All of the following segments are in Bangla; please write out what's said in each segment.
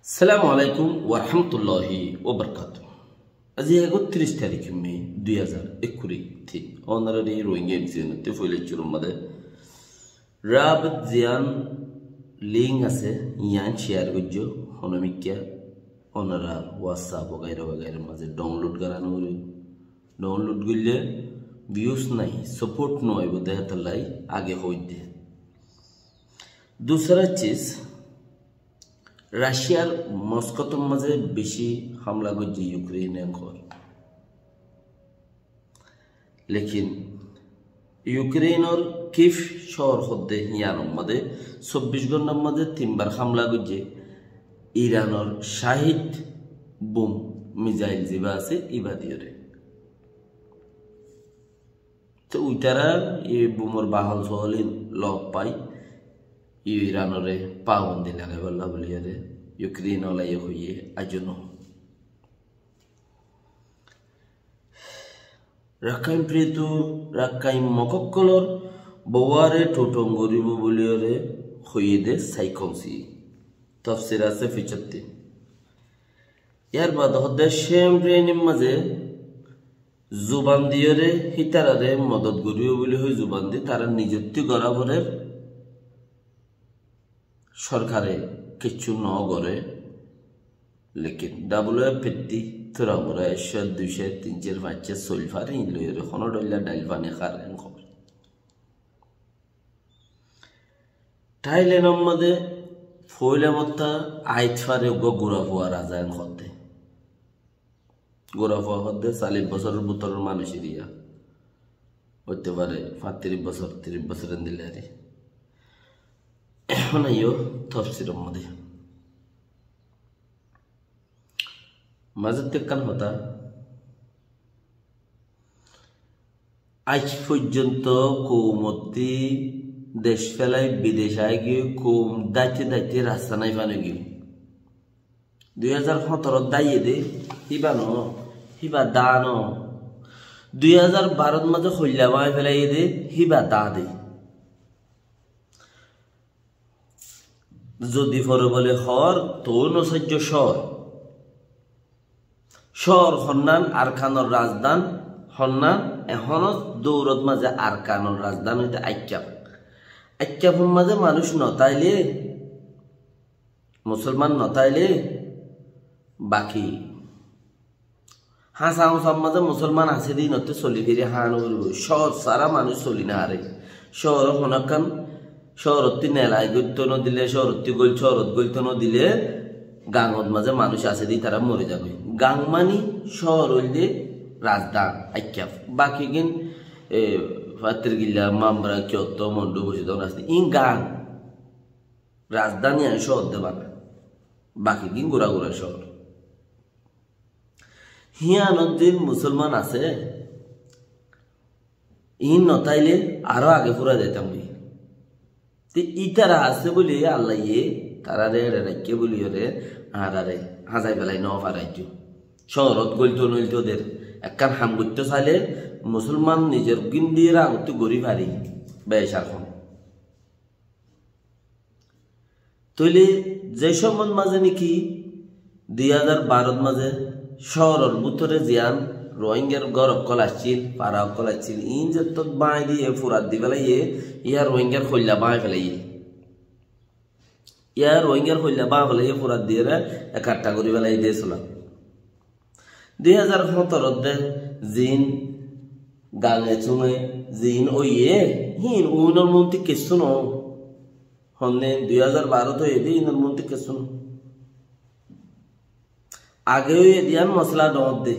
আসসালামু আলাইকুম ওয়া রাহমাতুল্লাহি ওয়া বারাকাতুহু। আজি 31 তারিখ মে 2021 থি অনারারি রোহিঙ্গা ইনসিডেন্টে ফইলে চুরমাদে রাবত জিয়ান লিঙ্ক আছে ইয়ান শেয়ার গজ্জো হনমিকিয়া অনারা হোয়াটসঅ্যাপ वगैरह वगैरह মাঝে ডাউনলোড করানো ডাউনলোড গইলে ভিউজ নাই সাপোর্ট নয় বদে তালাই আগে হই দে। दूसरा चीज রাশিয়ার মস্কোর মাঝে বেশি হামলা করছে ইউক্রেনে ঘর, লেকিন ইউক্রেনের কিফ শহর হতে ইয়ানোর মাঝে 24 ঘন্টার মাঝে 3 বার হামলা করছে ইরানের 60 বোম মিসাইল যেবা আছে ইবা দিয়ে। তো উইতারা এই বোমর বাহল সহলে লব পাই ইরানরে পাবন্দি লাগাই বললা বলিয়ারে ইউক্রেন ওলাই হইয়ে আজন্য রাখাইন প্রিয়ত রাখাইন মকক্কলর বওয়ারে টোটং গরিব বলিয়ারে হইয়ে দে সাইকংসি তফসির আছে ফিচত্তি। ইয়ার বাদ হদ্দে সেম ট্রেনির মাঝে জুবান দিয়রে হিতারারে মদত গরিব বলি হই জুবান দি তারা নিযুক্তি গড়াবরের সরকারে কিছু ন করে, লেকিন WFP তোরা মোরা 100 200 300 500 সোলফার ইনলয়ের কোনো ডলার ডাইল বানে খারেন খবর থাইল্যান্ডের মধ্যে ফইলে মত্তা আইতফারে গোরা ফুয়া রাজায়ন করতে গোরা ফুয়া হতে 40 বছরের ভিতরের মানুষের ইয়া হতে পারে 35 বছর 30 বছরের দিলে এখন আইও তফসিরের মধ্যে মাঝে কান হতা আজ পর্যন্ত কৌমতি দেশ ফেলাই বিদেশ আয় গিয়ে কৌম দাইতে দাইতে রাস্তা নাই পানে গিয়ে 2017 দাইয়ে দে হিবানো হিবা দানো 2012 মাঝে হইলা বাই ফেলাই দে হিবা দা দে যদি ফরে বলে হর তো নসহ্য শহর হন্নান আরকানোর রাজধান হন্নান এখনো দৌড়ত মাঝে আরকানোর রাজধান হইতে আইক্যাফের মাঝে মানুষ নতাইলে মুসলমান নতাইলে বাকি হাসা হাসার মাঝে মুসলমান আছে দিন হতে চলি ফিরে হান শহর সারা মানুষ চলি না হারে শহর হনকান শহরত্তি নেলাই গইত দিলে শহরত্তি গইল শহরত গইত দিলে গাঙত মাঝে মানুষ আছে দি তারা মরে যাবে। গাং মানি শহর হইলে রাজধান আইক্যাফ বাকি কিন ফাতের গিল্লা মামরা কিয়ত মন্ডু বসে তখন আসতে ইন গাং রাজধানী আয় শহর দেবা না বাকি কিন গোড়া গোড়া শহর হিয়ানত দিন মুসলমান আছে ইন নতাইলে আরো আগে ফুরা যেতাম ইতারা আছে বলি আল্লাহ ইয়ে তারা রে রাখে বলি রে আরে হাজাই বেলাই ন পারাইতো শহরত গলতো নইতো ওদের একখান হাম করতে চাইলে মুসলমান নিজের গিন্দিয়ে আগত গড়ি পারি বেশ এখন তৈলে যে সময় মাঝে নাকি 2012 মাঝে শহরের ভিতরে জিয়ান রোহিঙ্গার গরব কল আসছিল পাড়া কল আসছিল ইন যে তো বাঁই দিয়ে ফুরাত দি ফেলাইয়ে ইয়া রোহিঙ্গার খৈলা বাঁই ফেলাইয়ে ইয়া রোহিঙ্গার খৈলা বাঁ ফেলাইয়ে ফুরাত দিয়ে একাট্টা করে ফেলাই দিয়েছিল 2017 জিন গাঙে চুঙে জিন ওইয়ে হিন উইনর মন্ত্রী কিছু ন হন্নে 2012 তো এদি ইনর মন্ত্রী কিছু ন আগেও এদিয়ান মশলা ডট দে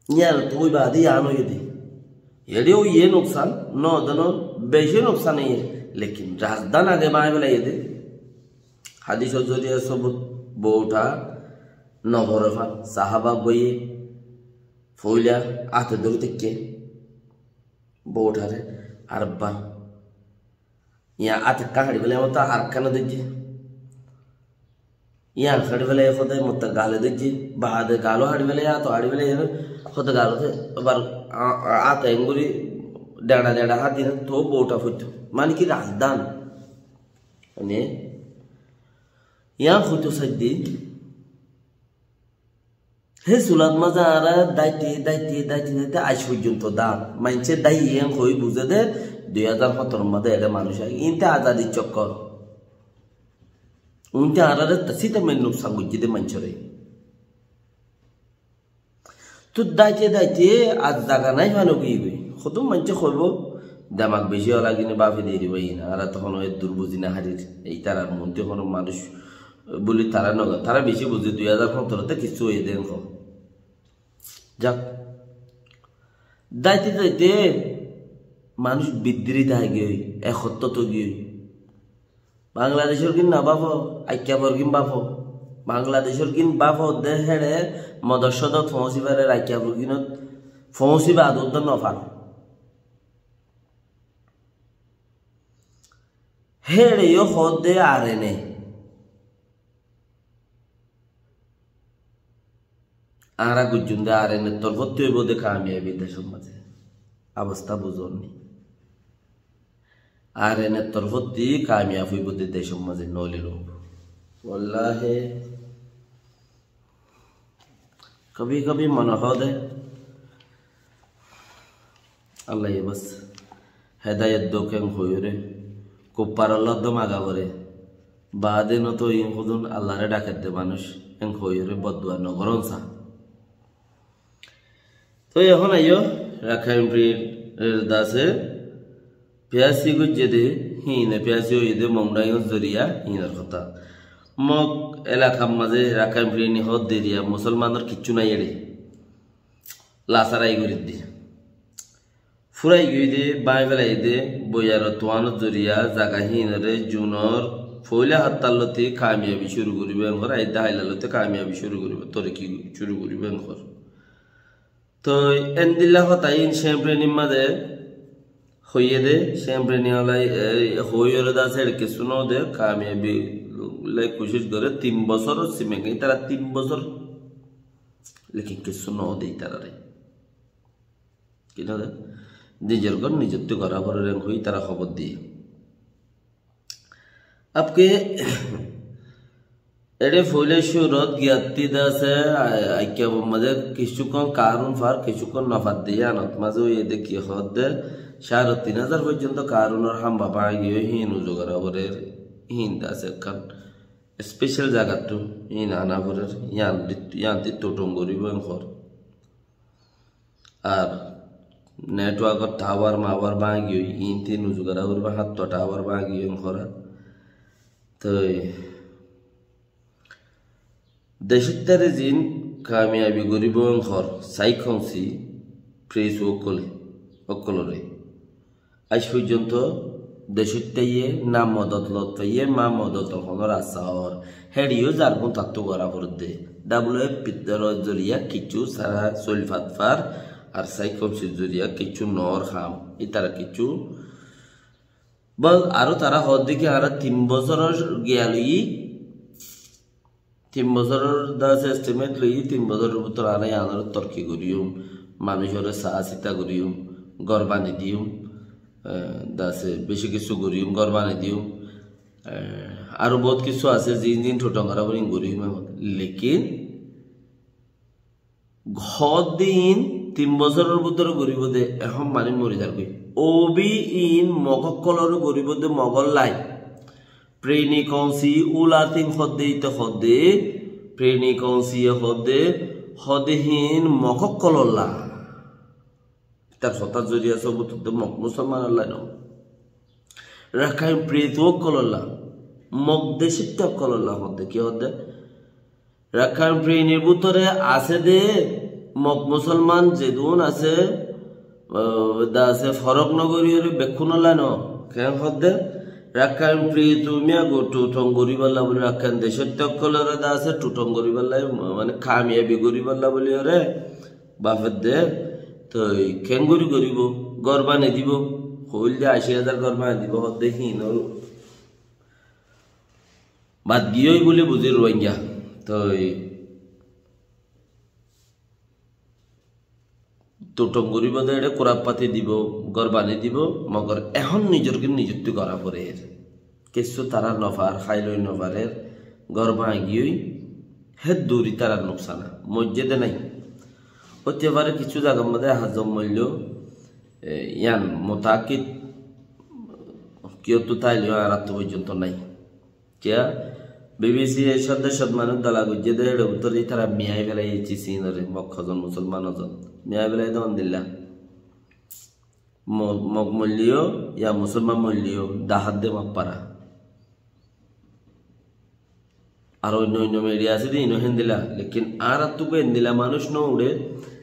यार तो बात ही आनो ये दी ये वो ये नुकसान न दोनों बेशे नुकसान नहीं है, लेकिन राजधान आगे बाएं वाला ये दे हादिस जो दिया सब बोटा नवरफा साहबा बोये फूलिया आते दो तक बोटा रे अरबा यहाँ आते कहाड़ी वाले मत आरकाना दीजिए यहाँ खड़ी वाले खुद मत गाले दीजिए बाद गालो हाड़ी वाले या तो हाड़ी वाले खुद गालो थे बार आते इंगुरी डेढ़ा डेढ़ा हाथ दिन तो बोटा फुट मानी की राजधान ने ইয়া হইতো সাইদি হে সুলাত মাজা আর দাইতে দাইতে দাইতে দাইতে আজ পর্যন্ত দাম মাইনছে দাই ইয়াং হই বুঝে দে 2017 মধ্যে এটা মানুষ ইনতে আজাদি চক্কর উনতে আরারে তসিতে মেন নুকসান গুজিদে মানছরে তো দাইতে দাইতে আজ জায়গা নাই ভালো কি গই কত মানছে কইব দামাক বেশি হলা কিনে বাপে দিয়ে দিবই না আর তখন ওই দুর্বুঝি না হারির এই তারার মধ্যে কোনো মানুষ বলি তারা নগর তারা বেশি বুঝে 2017 কিছু হয়ে দেন যাক দাইতে দাইতে মানুষ বিদ্রিত হয়ে গিয়ে একত্র তো গিয়ে বাংলাদেশের কিন না বাপ আইক্যাবর কিন বাপ বাংলাদেশের কিন বাপ দে হেড়ে মদর্শদ ফৌসিবারের আইক্যাবর কিনত ফৌসিবা আদত নফার হেড়েও হদ দে আর এনে আরা গুজুন্দে আর এনে তোর ভর্তি হইব দেখা আমি দেশের মাঝে অবস্থা বুঝনি আর এনে তোর ভর্তি কামিয়াব হইব দেশের মাঝে নলিল ওয়াল্লাহে কবি কবি মনে হদে আল্লাহ বাস হেদায়ত দোকেন হইরে কুপার আল্লাহ দম আগা করে বাদে নত ইন খুদুন আল্লাহরে ডাকে দে মানুষ এন হইরে বদুয়া নগরন সা তো এখন আইও রাখাইনপ্রির দাসে পিয়াসি গুজে দে হিনে পিয়াসি হয়ে দে মংডাইও জরিয়া হিনার কথা মগ এলাকার মাঝে রাখাইনপ্রি নি হদ দেরিয়া মুসলমানের কিচ্ছু নাই এড়ে লাসারাই করে দি ফুরাই গই দে বাই বেলাই দে বইয়ার তোয়ানোর জরিয়া জাগা হিনরে জুনর ফইলা হাত্তালতে কামিয়াবি শুরু করিবে ঘর আইদা হাইলালতে কামিয়াবি শুরু করিবে তোরে কি শুরু করিবে ঘর তো এন্দিল্লা হতাই শ্যাম্প্রেনি মাঝে হইয়ে দে শ্যাম্প্রেনি হলাই হইয়ে দা সেড় কিছু ন দে কামিয়াবি লাই কোশিশ করে 3 বছর সিমে গই তারা 3 বছর লেকিন কিছু ন দে তারা রে কি না নিজের ঘর নিজের তো করা করে হই তারা খবর দিয়ে আপকে এডে ফইলে সুরত গিয়াতি দাসে আইকে মধ্যে কিছুক্ষণ কারণ ফার কিছুক্ষণ নফাত দিয়ে আনত মাঝে ওই দেখি হদ 3000 পর্যন্ত কারণের হাম্বা পাই গিয়ে হিনু জোগাড় করে হিন দাসে কান স্পেশাল জায়গাটো হিন আনা করে ইয়ান্তি টোটম করিব ঘর আর নেটওয়ার্কত টাওয়ার মাওয়ার বাই গিয়ে ইনতি নু জোগাড় করবা হাত টাওয়ার বাই গিয়ে ঘর তো দেশত্যারে জিন কামিয়াবি গরিব ঘর সাইখংসি প্রেস অকলরে আজ পর্যন্ত দেশত্যাইয়ে নাম মদত লত পাইয়ে মা মদত হনর আসাহর হেডিও জারগুন তাত্তু করা করতে WF পিত্তর জরিয়া কিছু সারা সলফাতফার আর সাইখংসি জরিয়া কিছু নর খাম ইতারা কিছু বল আরো তারা হদ দিকে আর 3 বছরের গিয়ালই 3 বছরের দাস এস্টিমেট লই 3 বছরের ভিতর আনাই আনার তর্কি করিও মানুষের সাহসিতা করিও গরবানি দিও দাসে বেশি কিছু করিও গরবানি দিও আরো বহুত কিছু আছে জিন ঠোটঙ্গরা বলি করিও লেকিন ঘর দিন 3 বছরের ভিতর গরিব দে এখন মানে মরি যার কই ওবি ইন মগকলর গরিব দে মগল লাই প্রেনি কংসি উলাতিন হদ্দেইতে হদ্দে প্রেনি কংসি হদ্দে হদেহীন মগকলল্লা তার সতার জরিয়া সব তো মুসলমান আল্লাহ ন রাখাই প্রেত কলল্লা মগ দেশিত কলল্লা হদ্দে কি হদ্দে রাখাই প্রেনির ভিতরে আছে দে মগ মুসলমান যেদুন আছে দাসে ফরক নগরীর বেক্ষুনলা ন কেন হদ্দে রাখান প্রিয় তুমি টুটং গরিবাল্লা বলে রাখান দেশের তকলরে দাসে টুটং গরিবাল্লা মানে কামিয়াবি গরিবাল্লা বলি রে বাপের দে তো খেঙ্গুরি গরিব গরবানে দিব হইল দে 80,000 গরবানে দিব হদ্দে হিন বাদ গিয়েই বলে বুঝি রোহিঙ্গা তো টুটং গরিব দে কোরাপ পাতি দিব গরবানি দিব মগর এখন নিজের নিযুক্তি করা পরে কিছু তারা নফার খাইলই নফারের গর্বা গিয়ে হে দূরি তার নোকসানা মসজিদে নাই হতে পারে কিছু জায়গার মধ্যে হাজম মূল্য ইয়ান মোতাকিদ কেউ তো তাইলেও আর পর্যন্ত নাই কিয়া বিবিসি এই সদস্য মানুষ দলা গুজেদের উত্তরে তারা মিয়াই বেলাই চিসিনরে মক্ষজন মুসলমান হজন মিয়াই বেলাই দন দিল্লা মগ মূল্য ইয়া মুসলমান মূল্য দাহাত দে মাপারা আর অন্য অন্য মিডিয়া আছে ইনো হেন্দিলা লেকিন আর তুকে হেন্দিলা মানুষ ন উড়ে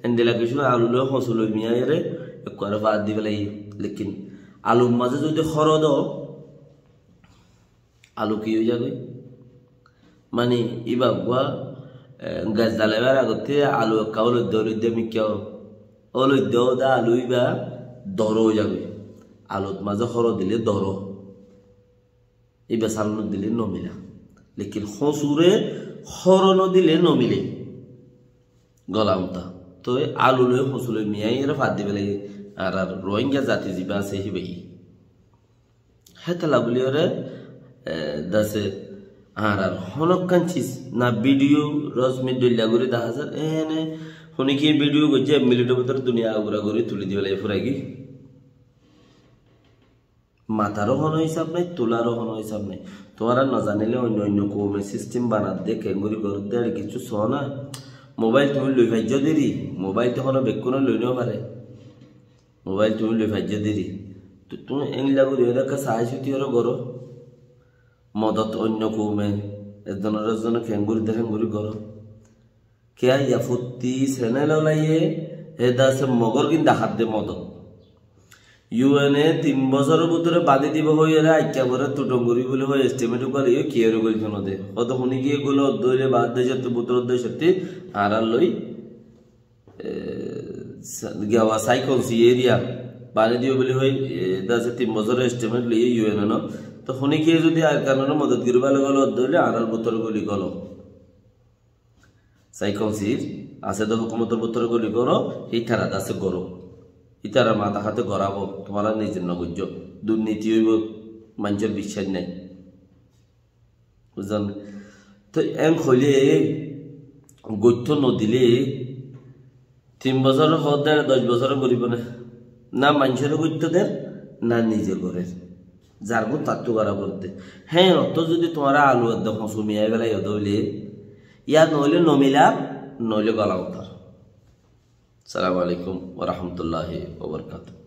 হেন্দিলা কিছু আলু হসুল মিয়াইরে একবার বাদ দি বেলাই লেকিন আলুর মাঝে যদি খরদ আলু কি হয়ে যাবে মানে ইবা গুয়া গাছ জ্বালাবার আগতে আলু কাউল দৌড়ে আমি কেউ ওলই দেও দা আলু ইবা দর হয়ে যাবে আলুর মাঝে খর দিলে দর ইবা সালন দিলে নমিলা লেকিন হসুরে খর দিলে নমিলে গলামতা তো আলু লই হসুলে মিয়াই এরা ফাদ দিবে লাগে আর আর রোহিঙ্গা জাতি যা আছে হিবাই হেতলা বলি ওরে দাসে আর আর হনকান চিজ না ভিডিও রজমি দলিয়া করে দেখা যায় এনে শুনি কি ভিডিও করছে মিলিটের ভিতরে দুনিয়া আগুরা করে তুলে দিবে লাগে ফুরাগি মাথারও হন হিসাব নাই তোলারও হন হিসাব নাই তোমার না জানিলে অন্য অন্য কমে সিস্টেম বানাত দে কেঙ্গুরি করতে আর কিছু ছ না মোবাইল তুমি লই ভাজ্য দেরি মোবাইল তখন বেকুনো লই নেও পারে মোবাইল তুমি লই ভাজ্য দেরি তো তুমি এংলা করে এলাকা সাহায্য তিওর করো মদত অন্য কমে একজনের খেঙ্গুরি দে খেঙ্গুরি করো কে ইয়া ফুটি চ্যানেল লাইয়ে এদা আছে মগর কিন্তু হাত দে মদত ইউএনএ 3 বছরের ভিতরে বাদে দিব হয়ে আইকা করে টুটঙ্গুরি বলে হয় এস্টিমেট করে কিয়ের গলছ নদে অত শুনি গিয়ে গুলো দইলে বাদ দেশে তো বুতর দেশে আর লই গাওয়া সাইকলসি এরিয়া বাদে দিব বলে হয় এটা 3 বছরের এস্টিমেট লইয়ে ইউএনএ ন তো শুনি গিয়ে যদি আর কারণে মদত গিরবালে গেল দইলে আর বুতর গলি গেল সাইকলসির আছে তো হুকুমতের বুতর গলি করো এই থারাত আছে গরো ইতারা মাথা হাতে গড়াবো তোমার নিজের নগর্য দুর্নীতি হইব মানুষের বিশ্বাস নাই বুঝলেন তো এম হইলে গত্য নদিলে 3 বছরের হদ দেয় 10 বছরের করিব না মানুষের গত্য দেন না নিজে করে যার গো তাত্তু করা করতে হ্যাঁ অত যদি তোমার আলু একদম হসুমিয়া বেলা ইয়ে হইলে ইয়া নইলে নমিলা নইলে গলা উঠার। আসসালামু আলাইকুম ওয়া রাহমাতুল্লাহি ওয়া বারাকাতুহু।